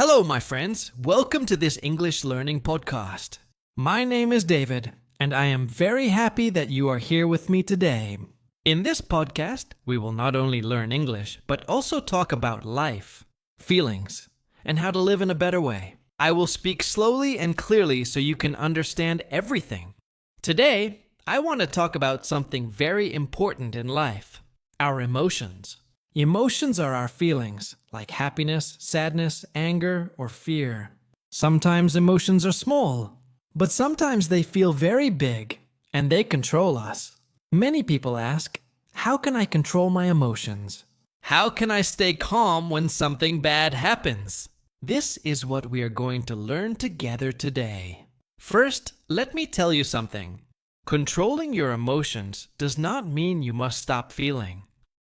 Hello, my friends. Welcome to this English learning podcast. My name is David, and I am very happy that you are here with me today. In this podcast, we will not only learn English, but also talk about life, feelings, and how to live in a better way. I will speak slowly and clearly so you can understand everything. Today, I want to talk about something very important in life, our emotions. Emotions are our feelings, like happiness, sadness, anger, or fear. Sometimes emotions are small, but sometimes they feel very big, and they control us. Many people ask, how can I control my emotions? How can I stay calm when something bad happens? This is what we are going to learn together today. First, let me tell you something. Controlling your emotions does not mean you must stop feeling.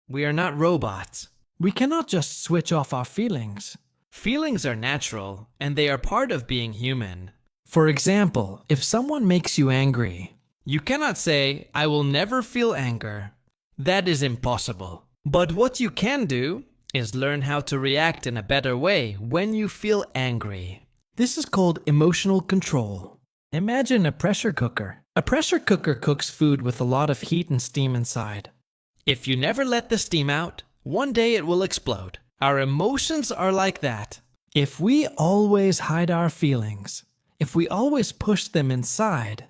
We are not robots. We cannot just switch off our feelings. Feelings are natural, and they are part of being human. For example, if someone makes you angry, you cannot say, I will never feel anger. That is impossible. But what you can do is learn how to react in a better way when you feel angry. This is called emotional control. Imagine a pressure cooker. A pressure cooker cooks food with a lot of heat and steam inside. If you never let the steam out, one day it will explode. Our emotions are like that. If we always hide our feelings, if we always push them inside,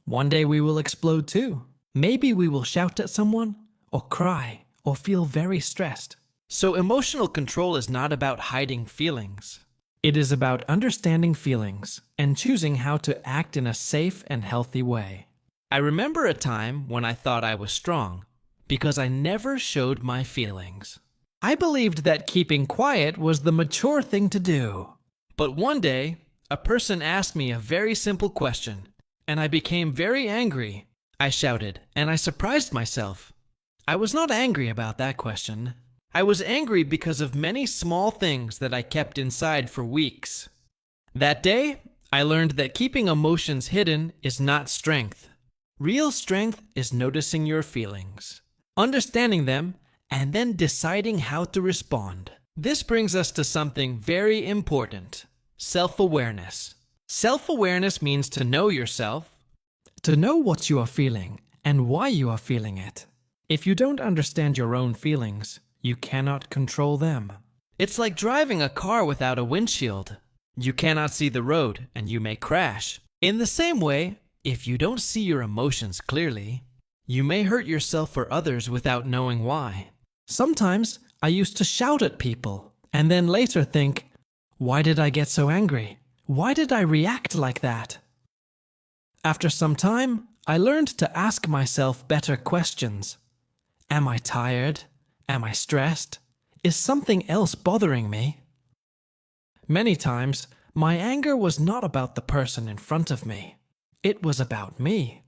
one day we will explode too. Maybe we will shout at someone, or cry, or feel very stressed. So emotional control is not about hiding feelings. It is about understanding feelings and choosing how to act in a safe and healthy way. I remember a time when I thought I was strong, because I never showed my feelings. I believed that keeping quiet was the mature thing to do. But one day, a person asked me a very simple question, and I became very angry. I shouted, and I surprised myself. I was not angry about that question. I was angry because of many small things that I kept inside for weeks. That day, I learned that keeping emotions hidden is not strength. Real strength is noticing your feelings, understanding them, and then deciding how to respond. This brings us to something very important: self-awareness. Self-awareness means to know yourself, to know what you are feeling and why you are feeling it. If you don't understand your own feelings, you cannot control them. It's like driving a car without a windshield. You cannot see the road and you may crash. In the same way, if you don't see your emotions clearly, you may hurt yourself or others without knowing why. Sometimes I used to shout at people and then later think, why did I get so angry? Why did I react like that? After some time, I learned to ask myself better questions. Am I tired? Am I stressed? Is something else bothering me? Many times, my anger was not about the person in front of me. It was about me.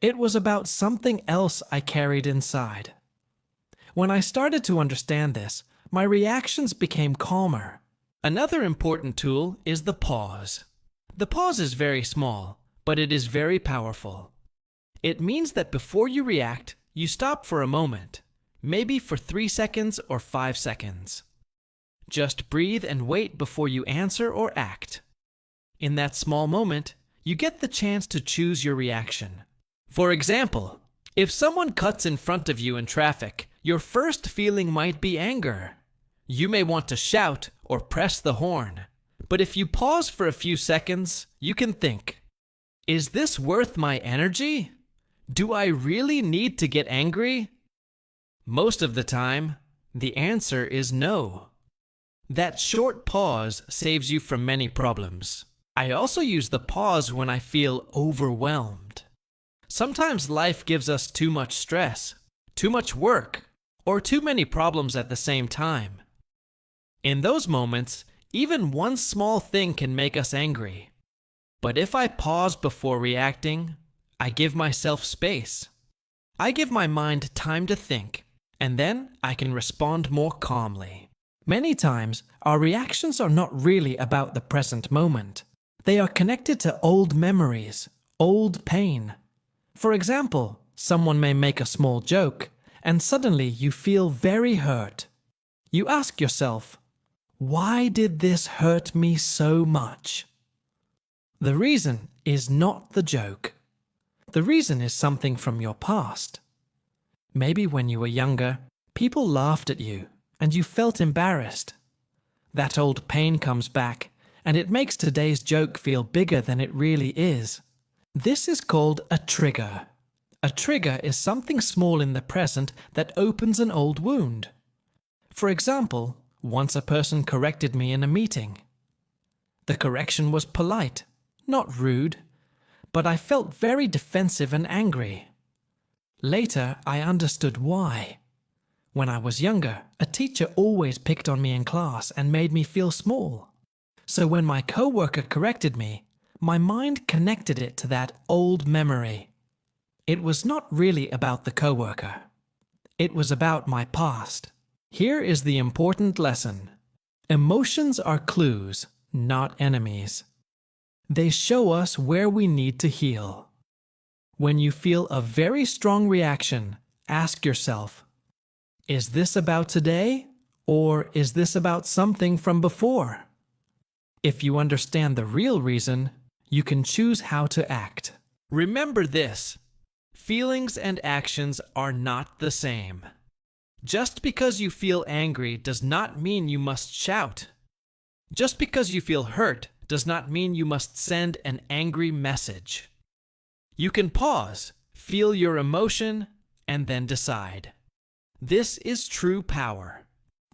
It was about something else I carried inside. When I started to understand this, my reactions became calmer. Another important tool is the pause. The pause is very small, but it is very powerful. It means that before you react, you stop for a moment, maybe for 3 seconds or 5 seconds. Just breathe and wait before you answer or act. In that small moment, you get the chance to choose your reaction. For example, if someone cuts in front of you in traffic, your first feeling might be anger. You may want to shout or press the horn. But if you pause for a few seconds, you can think, is this worth my energy? Do I really need to get angry? Most of the time, the answer is no. That short pause saves you from many problems. I also use the pause when I feel overwhelmed. Sometimes life gives us too much stress, too much work, or too many problems at the same time. In those moments, even one small thing can make us angry. But if I pause before reacting, I give myself space. I give my mind time to think, and then I can respond more calmly. Many times, our reactions are not really about the present moment. They are connected to old memories, old pain. For example, someone may make a small joke, and suddenly you feel very hurt. You ask yourself, Why did this hurt me so much? The reason is not the joke. The reason is something from your past. Maybe when you were younger, people laughed at you and you felt embarrassed. That old pain comes back and it makes today's joke feel bigger than it really is. This is called a trigger. A trigger is something small in the present that opens an old wound. For example, once a person corrected me in a meeting. The correction was polite, not rude, but I felt very defensive and angry. Later, I understood why. When I was younger, a teacher always picked on me in class and made me feel small. So when my coworker corrected me, my mind connected it to that old memory. It was not really about the coworker. It was about my past. Here is the important lesson. Emotions are clues, not enemies. They show us where we need to heal. When you feel a very strong reaction, ask yourself, is this about today, or is this about something from before? If you understand the real reason, you can choose how to act. Remember this, feelings and actions are not the same. Just because you feel angry does not mean you must shout. Just because you feel hurt does not mean you must send an angry message. You can pause, feel your emotion, and then decide. This is true power.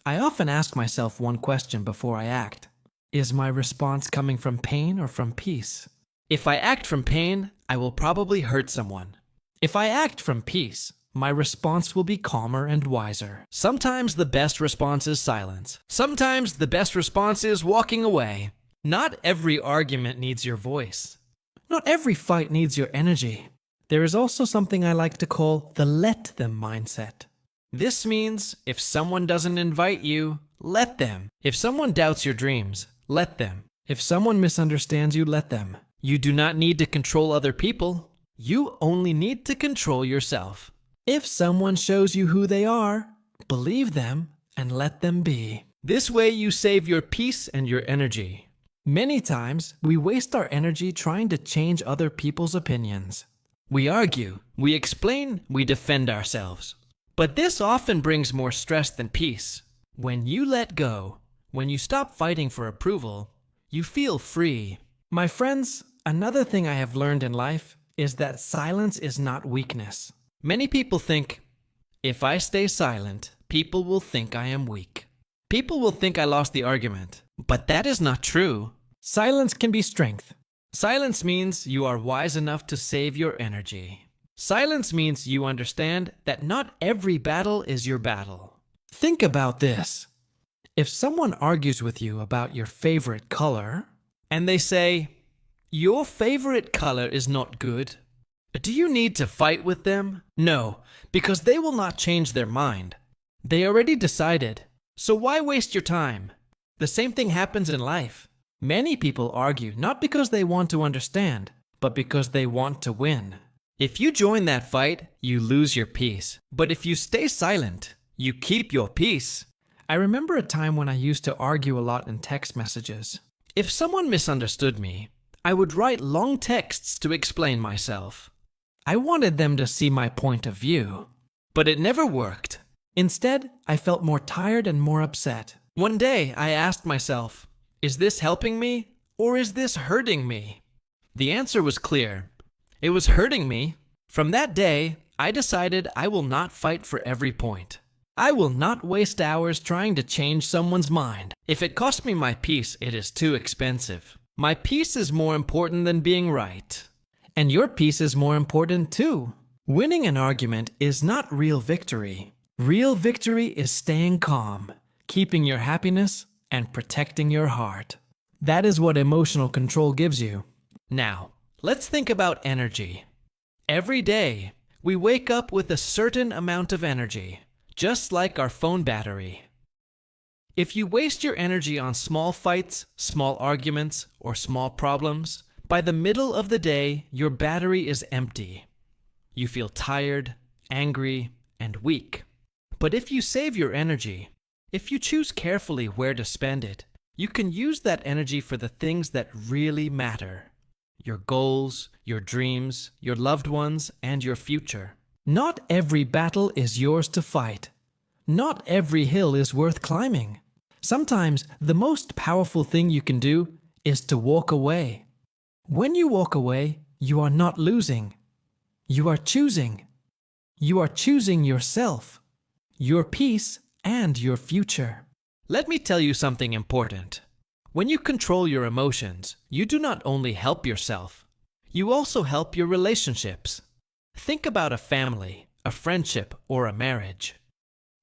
I often ask myself one question before I act. Is my response coming from pain or from peace? If I act from pain, I will probably hurt someone. If I act from peace, my response will be calmer and wiser. Sometimes the best response is silence. Sometimes the best response is walking away. Not every argument needs your voice. Not every fight needs your energy. There is also something I like to call the let them mindset. This means if someone doesn't invite you, let them. If someone doubts your dreams, let them. If someone misunderstands you, let them. You do not need to control other people. You only need to control yourself. If someone shows you who they are, believe them and let them be. This way you save your peace and your energy. Many times, we waste our energy trying to change other people's opinions. We argue, we explain, we defend ourselves. But this often brings more stress than peace. When you let go, when you stop fighting for approval, you feel free. My friends, another thing I have learned in life is that silence is not weakness. Many people think, if I stay silent, people will think I am weak. People will think I lost the argument. But that is not true. Silence can be strength. Silence means you are wise enough to save your energy. Silence means you understand that not every battle is your battle. Think about this. If someone argues with you about your favorite color, and they say, your favorite color is not good, do you need to fight with them? No, because they will not change their mind. They already decided. So why waste your time? The same thing happens in life. Many people argue not because they want to understand, but because they want to win. If you join that fight, you lose your peace. But if you stay silent, you keep your peace. I remember a time when I used to argue a lot in text messages. If someone misunderstood me, I would write long texts to explain myself. I wanted them to see my point of view, but it never worked. Instead, I felt more tired and more upset. One day, I asked myself, is this helping me or is this hurting me? The answer was clear. It was hurting me. From that day, I decided I will not fight for every point. I will not waste hours trying to change someone's mind. If it costs me my peace, it is too expensive. My peace is more important than being right. And your peace is more important too. Winning an argument is not real victory. Real victory is staying calm, keeping your happiness, and protecting your heart. That is what emotional control gives you. Now, let's think about energy. Every day, we wake up with a certain amount of energy, just like our phone battery. If you waste your energy on small fights, small arguments, or small problems, by the middle of the day, your battery is empty. You feel tired, angry, and weak. But if you save your energy, If you choose carefully where to spend it, you can use that energy for the things that really matter. Your goals, your dreams, your loved ones, and your future. Not every battle is yours to fight. Not every hill is worth climbing. Sometimes the most powerful thing you can do is to walk away. When you walk away, you are not losing. You are choosing. You are choosing yourself, your peace, and your future. Let me tell you something important. When you control your emotions, you do not only help yourself, you also help your relationships. Think about a family, a friendship, or a marriage.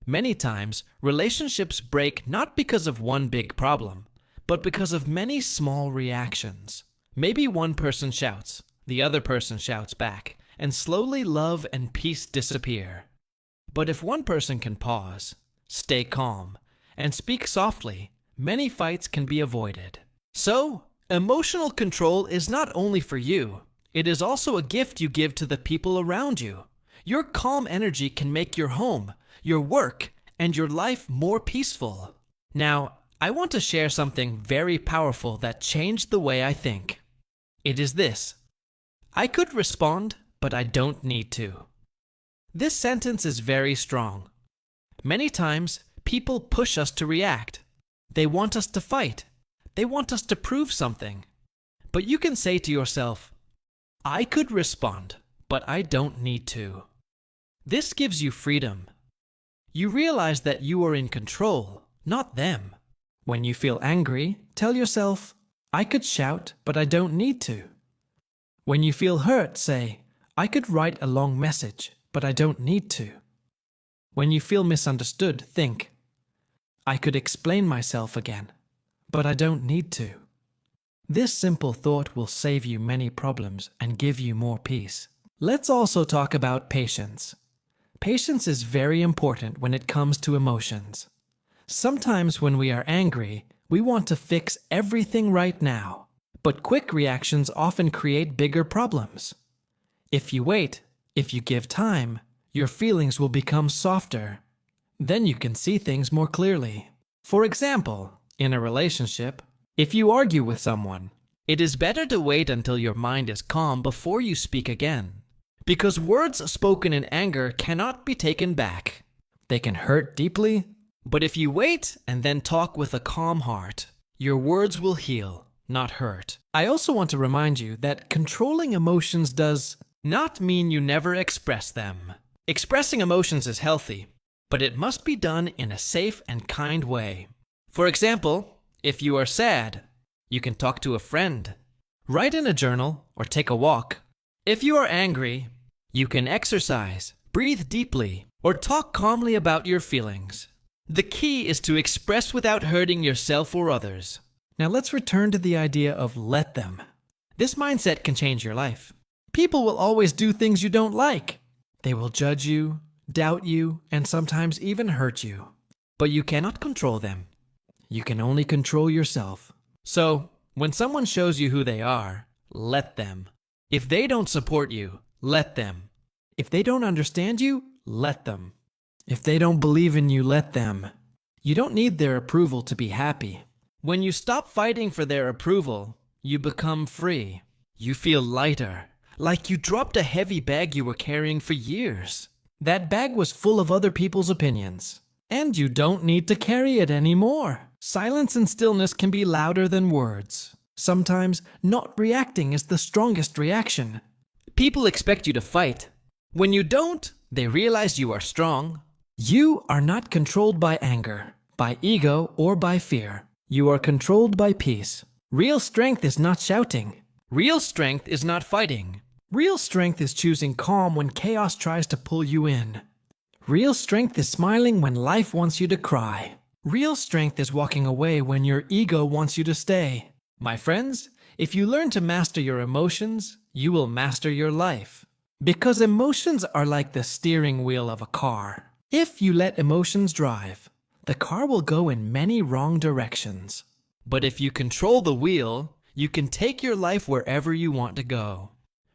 Many times, relationships break not because of one big problem, but because of many small reactions. Maybe one person shouts, the other person shouts back, and slowly love and peace disappear. But if one person can pause, stay calm, and speak softly, many fights can be avoided. So, emotional control is not only for you, it is also a gift you give to the people around you. Your calm energy can make your home, your work, and your life more peaceful. Now, I want to share something very powerful that changed the way I think. It is this: I could respond, but I don't need to. This sentence is very strong. Many times, people push us to react. They want us to fight. They want us to prove something. But you can say to yourself, I could respond, but I don't need to. This gives you freedom. You realize that you are in control, not them. When you feel angry, tell yourself, I could shout, but I don't need to. When you feel hurt, say, I could write a long message, but I don't need to. When you feel misunderstood, think, I could explain myself again, but I don't need to. This simple thought will save you many problems and give you more peace. Let's also talk about patience. Patience is very important when it comes to emotions. Sometimes when we are angry, we want to fix everything right now, but quick reactions often create bigger problems. If you wait, if you give time, your feelings will become softer. Then you can see things more clearly. For example, in a relationship, if you argue with someone, it is better to wait until your mind is calm before you speak again. Because words spoken in anger cannot be taken back. They can hurt deeply, but if you wait and then talk with a calm heart, your words will heal, not hurt. I also want to remind you that controlling emotions does not mean you never express them. Expressing emotions is healthy, but it must be done in a safe and kind way. For example, if you are sad, you can talk to a friend, write in a journal, or take a walk. If you are angry, you can exercise, breathe deeply, or talk calmly about your feelings. The key is to express without hurting yourself or others. Now let's return to the idea of let them. This mindset can change your life. People will always do things you don't like. They will judge you, doubt you, and sometimes even hurt you. But you cannot control them. You can only control yourself. So, when someone shows you who they are, let them. If they don't support you, let them. If they don't understand you, let them. If they don't believe in you, let them. You don't need their approval to be happy. When you stop fighting for their approval, you become free. You feel lighter, like you dropped a heavy bag you were carrying for years. That bag was full of other people's opinions. And you don't need to carry it anymore. Silence and stillness can be louder than words. Sometimes not reacting is the strongest reaction. People expect you to fight. When you don't, they realize you are strong. You are not controlled by anger, by ego, or by fear. You are controlled by peace. Real strength is not shouting. Real strength is not fighting. Real strength is choosing calm when chaos tries to pull you in. Real strength is smiling when life wants you to cry. Real strength is walking away when your ego wants you to stay. My friends, if you learn to master your emotions, you will master your life. Because emotions are like the steering wheel of a car. If you let emotions drive, the car will go in many wrong directions. But if you control the wheel, you can take your life wherever you want to go.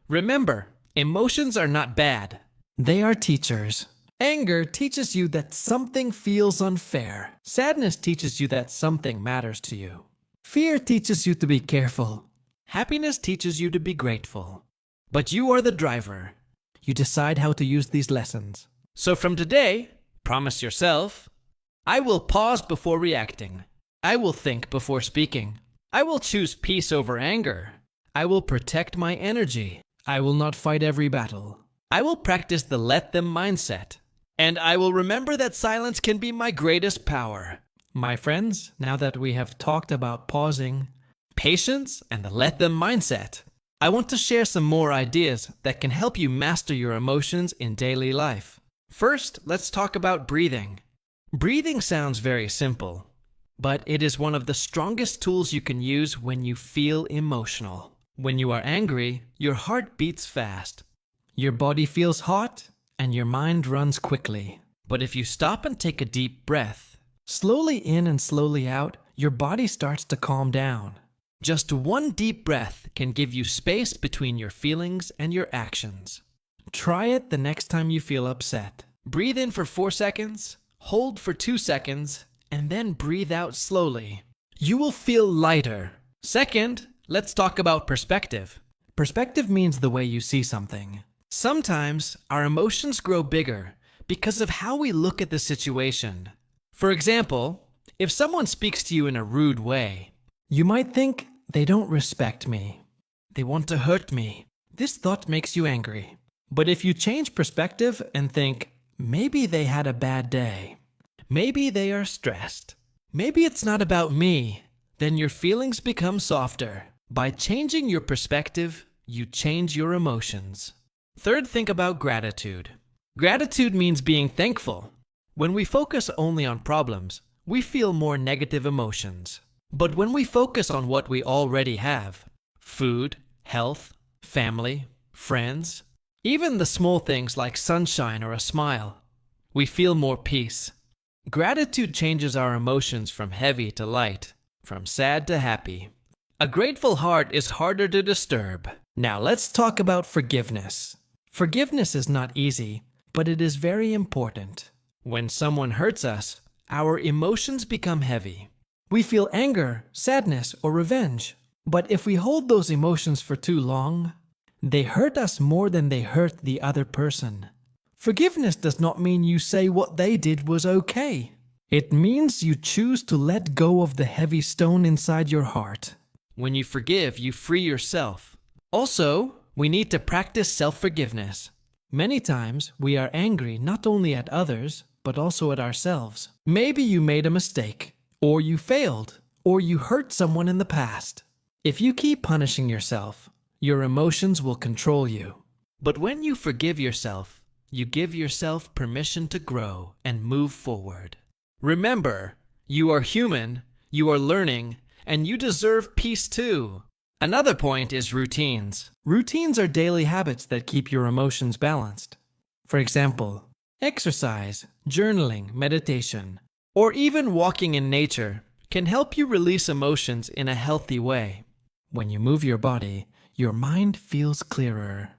Remember, emotions are not bad. They are teachers. Anger teaches you that something feels unfair. Sadness teaches you that something matters to you. Fear teaches you to be careful. Happiness teaches you to be grateful. But you are the driver. You decide how to use these lessons. So from today, promise yourself, I will pause before reacting. I will think before speaking. I will choose peace over anger. I will protect my energy. I will not fight every battle. I will practice the let them mindset. And I will remember that silence can be my greatest power. My friends, now that we have talked about pausing, patience, and the let them mindset, I want to share some more ideas that can help you master your emotions in daily life. First, let's talk about breathing. Breathing sounds very simple, but it is one of the strongest tools you can use when you feel emotional. When you are angry, your heart beats fast. Your body feels hot, and your mind runs quickly. But if you stop and take a deep breath, slowly in and slowly out, your body starts to calm down. Just one deep breath can give you space between your feelings and your actions. Try it the next time you feel upset. Breathe in for 4 seconds, hold for 2 seconds, and then breathe out slowly. You will feel lighter. Second, let's talk about perspective. Perspective means the way you see something. Sometimes our emotions grow bigger because of how we look at the situation. For example, if someone speaks to you in a rude way, you might think, they don't respect me. They want to hurt me. This thought makes you angry. But if you change perspective and think, maybe they had a bad day. Maybe they are stressed. Maybe it's not about me. Then your feelings become softer. By changing your perspective, you change your emotions. Third, think about gratitude. Gratitude means being thankful. When we focus only on problems, we feel more negative emotions. But when we focus on what we already have, food, health, family, friends, even the small things like sunshine or a smile, we feel more peace. Gratitude changes our emotions from heavy to light, from sad to happy. A grateful heart is harder to disturb. Now let's talk about forgiveness. Forgiveness is not easy, but it is very important. When someone hurts us, our emotions become heavy. We feel anger, sadness, or revenge. But if we hold those emotions for too long, they hurt us more than they hurt the other person. Forgiveness does not mean you say what they did was okay. It means you choose to let go of the heavy stone inside your heart. When you forgive, you free yourself. Also, we need to practice self-forgiveness. Many times, we are angry not only at others, but also at ourselves. Maybe you made a mistake, or you failed, or you hurt someone in the past. If you keep punishing yourself, your emotions will control you. But when you forgive yourself, you give yourself permission to grow and move forward. Remember, you are human, you are learning, and you deserve peace too. Another point is routines. Routines are daily habits that keep your emotions balanced. For example, exercise, journaling, meditation, or even walking in nature can help you release emotions in a healthy way. When you move your body, your mind feels clearer.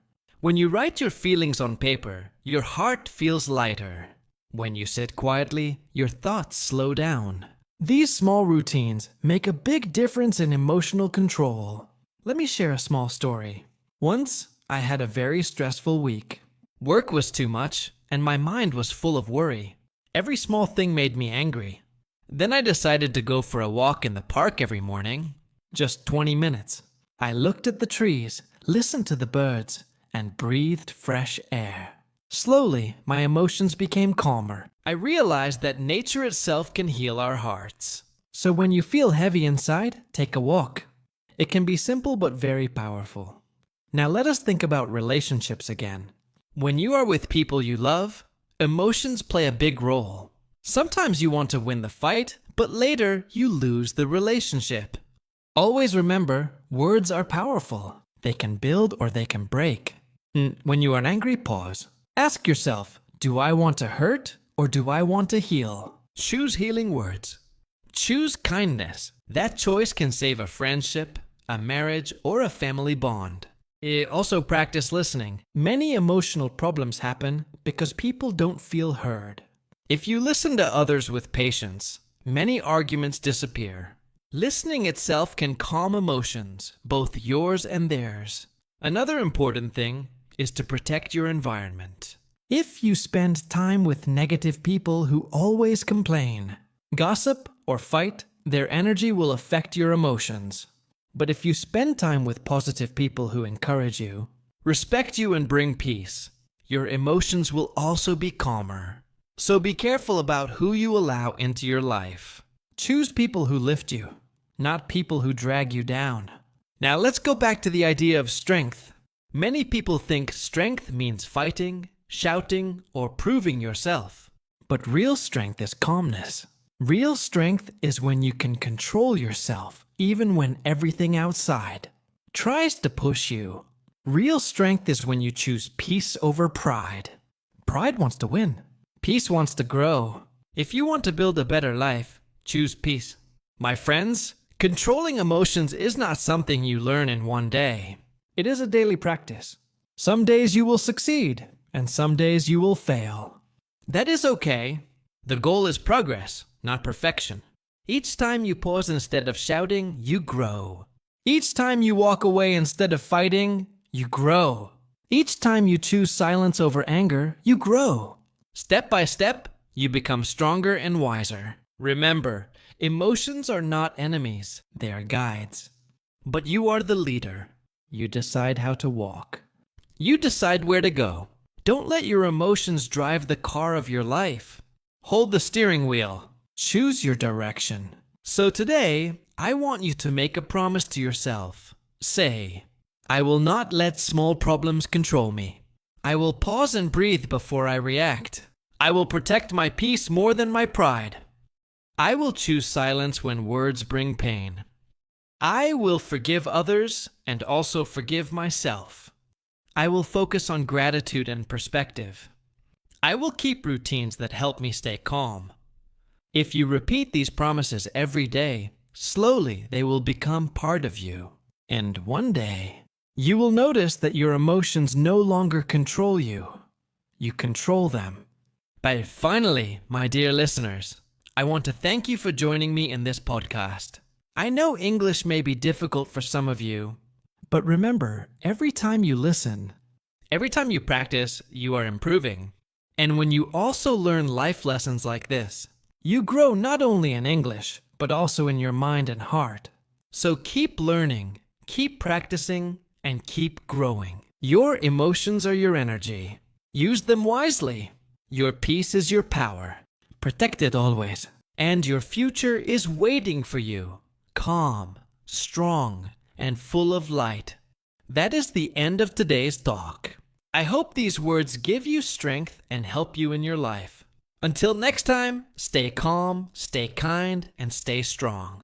When you write your feelings on paper, your heart feels lighter. When you sit quietly, your thoughts slow down. These small routines make a big difference in emotional control. Let me share a small story. Once, I had a very stressful week. Work was too much, and my mind was full of worry. Every small thing made me angry. Then I decided to go for a walk in the park every morning. Just 20 minutes. I looked at the trees, listened to the birds, and breathed fresh air. Slowly, my emotions became calmer. I realized that nature itself can heal our hearts. So when you feel heavy inside, take a walk. It can be simple but very powerful. Now let us think about relationships again. When you are with people you love, emotions play a big role. Sometimes you want to win the fight, but later you lose the relationship. Always remember, words are powerful. They can build or they can break. When you are angry, pause. Ask yourself, do I want to hurt or do I want to heal? Choose healing words. Choose kindness. That choice can save a friendship, a marriage, or a family bond. Also practice listening. Many emotional problems happen because people don't feel heard. If you listen to others with patience, many arguments disappear. Listening itself can calm emotions, both yours and theirs. Another important thing is to protect your environment. If you spend time with negative people who always complain, gossip, or fight, their energy will affect your emotions. But if you spend time with positive people who encourage you, respect you, and bring peace, your emotions will also be calmer. So be careful about who you allow into your life. Choose people who lift you, not people who drag you down. Now let's go back to the idea of strength. Many people think strength means fighting, shouting, or proving yourself. But real strength is calmness. Real strength is when you can control yourself, even when everything outside tries to push you. Real strength is when you choose peace over pride. Pride wants to win. Peace wants to grow. If you want to build a better life, choose peace. My friends, controlling emotions is not something you learn in one day. It is a daily practice. Some days you will succeed, and some days you will fail. That is okay. The goal is progress, not perfection. Each time you pause instead of shouting, you grow. Each time you walk away instead of fighting, you grow. Each time you choose silence over anger, you grow. Step by step, you become stronger and wiser. Remember, emotions are not enemies, they are guides. But you are the leader. You decide how to walk. You decide where to go. Don't let your emotions drive the car of your life. Hold the steering wheel. Choose your direction. So today, I want you to make a promise to yourself. Say, I will not let small problems control me. I will pause and breathe before I react. I will protect my peace more than my pride. I will choose silence when words bring pain. I will forgive others and also forgive myself. I will focus on gratitude and perspective. I will keep routines that help me stay calm. If you repeat these promises every day, slowly they will become part of you. And one day, you will notice that your emotions no longer control you. You control them. But finally, my dear listeners, I want to thank you for joining me in this podcast. I know English may be difficult for some of you, but remember, every time you listen, every time you practice, you are improving. And when you also learn life lessons like this, you grow not only in English, but also in your mind and heart. So keep learning, keep practicing, and keep growing. Your emotions are your energy. Use them wisely. Your peace is your power. Protect it always. And your future is waiting for you. Calm, strong, and full of light. That is the end of today's talk. I hope these words give you strength and help you in your life. Until next time, stay calm, stay kind, and stay strong.